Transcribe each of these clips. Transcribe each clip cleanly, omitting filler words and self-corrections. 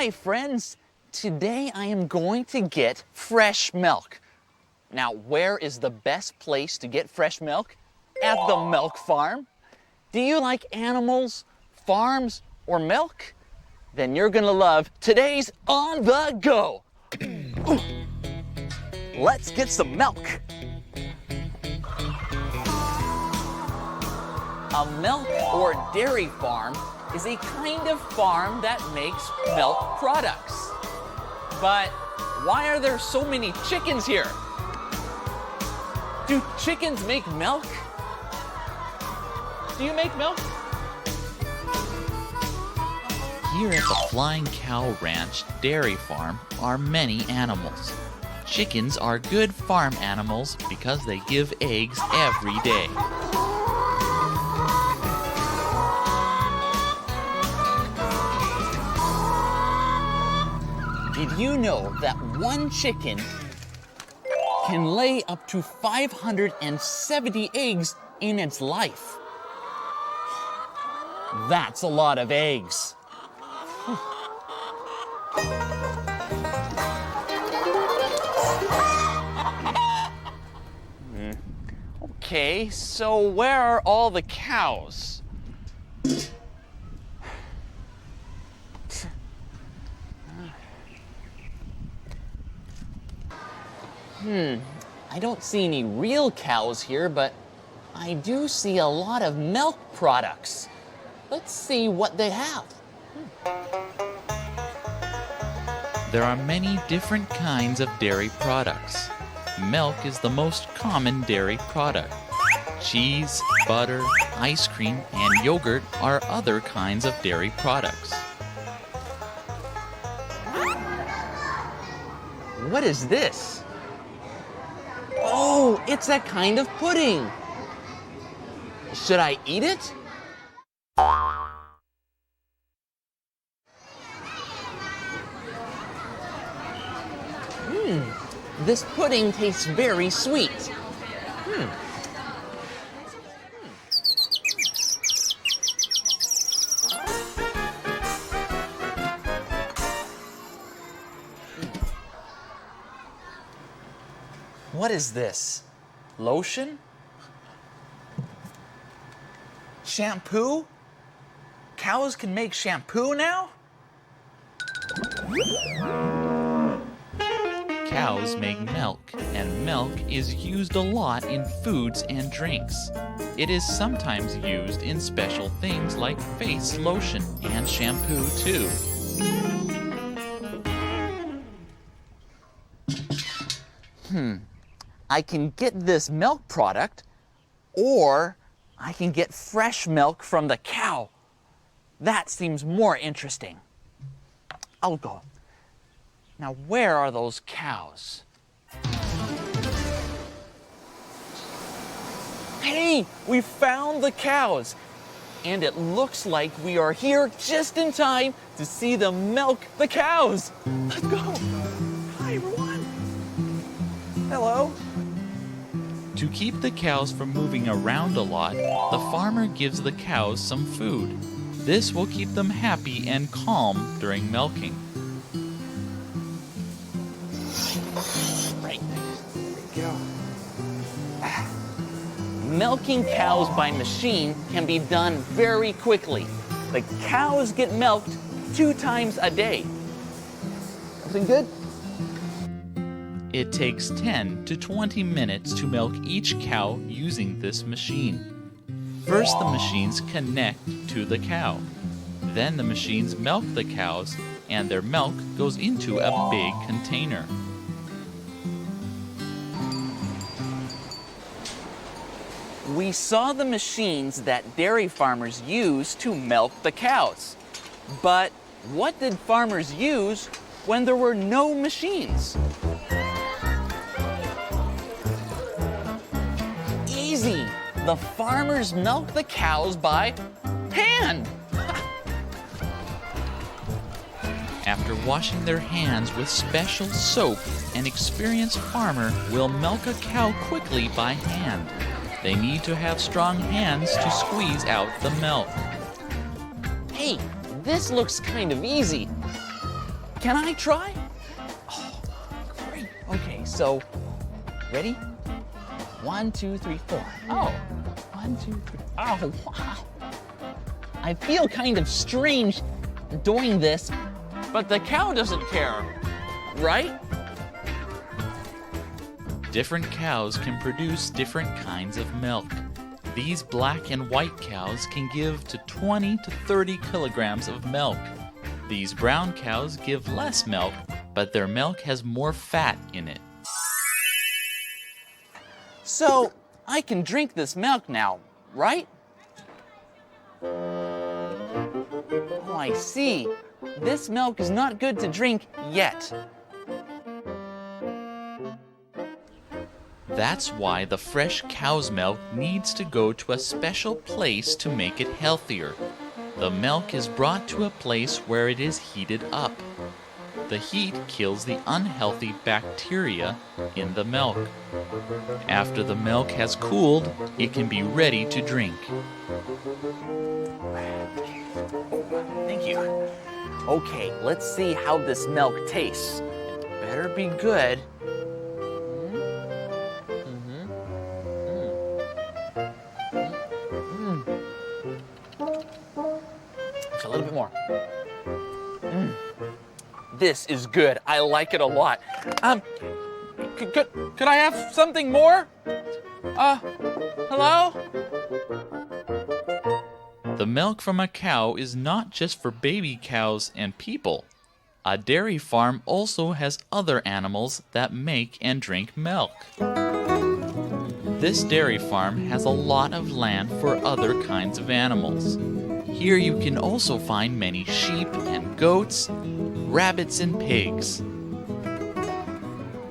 Hi friends, today I am going to get fresh milk. Now, where is the best place to get fresh milk? At the milk farm. Do you like animals, farms, or milk? Then you're gonna love today's On the Go. Let's get some milk. A milk or dairy farm is a kind of farm that makes milk products. But why are there so many chickens here? Do chickens make milk? Do you make milk? Here at the Flying Cow Ranch Dairy Farm are many animals. Chickens are good farm animals because they give eggs every day. Did you know that one chicken can lay up to 570 eggs in its life? That's a lot of eggs. Okay, so where are all the cows? I don't see any real cows here, but I do see a lot of milk products. Let's see what they have. There are many different kinds of dairy products. Milk is the most common dairy product. Cheese, butter, ice cream, and yogurt are other kinds of dairy products. What is this? Oh, it's a kind of pudding. Should I eat it? This pudding tastes very sweet. What is this? Lotion? Shampoo? Cows can make shampoo now? Cows make milk, and milk is used a lot in foods and drinks. It is sometimes used in special things like face lotion and shampoo too. I can get this milk product, or I can get fresh milk from the cow. That seems more interesting. I'll go. Now, where are those cows? Hey, we found the cows. And it looks like we are here just in time to see them milk the cows. Let's go. Hi, everyone. Hello. To keep the cows from moving around a lot, the farmer gives the cows some food. This will keep them happy and calm during milking. Right. There we go. Milking cows by machine can be done very quickly. The cows get milked 2 times a day. Everything good? It takes 10 to 20 minutes to milk each cow using this machine. First, the machines connect to the cow. Then the machines milk the cows, and their milk goes into a big container. We saw the machines that dairy farmers use to milk the cows. But what did farmers use when there were no machines? Easy. The farmers milk the cows by hand. After washing their hands with special soap, an experienced farmer will milk a cow quickly by hand. They need to have strong hands to squeeze out the milk. Hey, this looks kind of easy. Can I try? Oh, great. Okay, so, ready? 1, 2, 3, 4. Oh, 1, 2, 3. Oh, wow. I feel kind of strange doing this, but the cow doesn't care, right? Different cows can produce different kinds of milk. These black and white cows can give to 20 to 30 kilograms of milk. These brown cows give less milk, but their milk has more fat in it. So, I can drink this milk now, right? Oh, I see. This milk is not good to drink yet. That's why the fresh cow's milk needs to go to a special place to make it healthier. The milk is brought to a place where it is heated up. The heat kills the unhealthy bacteria in the milk. After the milk has cooled, it can be ready to drink. Thank you. Okay, let's see how this milk tastes. It better be good. Just a little bit more. This is good. I like it a lot. Could I have something more? Hello? The milk from a cow is not just for baby cows and people. A dairy farm also has other animals that make and drink milk. This dairy farm has a lot of land for other kinds of animals. Here you can also find many sheep and goats, rabbits and pigs.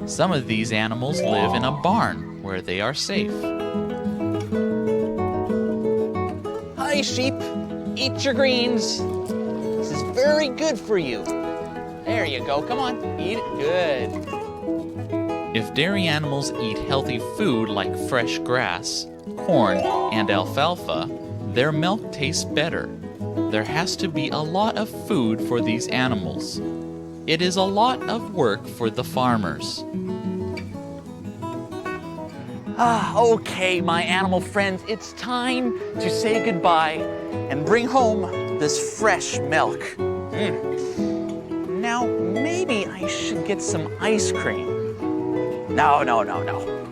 Some of these animals live in a barn where they are safe. Hi, sheep. Eat your greens. This is very good for you. There you go. Come on. Eat it. Good. If dairy animals eat healthy food like fresh grass, corn, and alfalfa, their milk tastes better. There has to be a lot of food for these animals. It is a lot of work for the farmers. Okay, my animal friends, it's time to say goodbye and bring home this fresh milk. Now, maybe I should get some ice cream. No.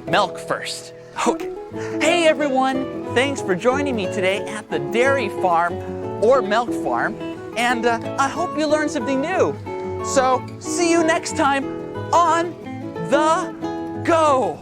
Milk first. Okay. Hey, everyone. Thanks for joining me today at the dairy farm or milk farm. And I hope you learned something new. So, see you next time on The Go.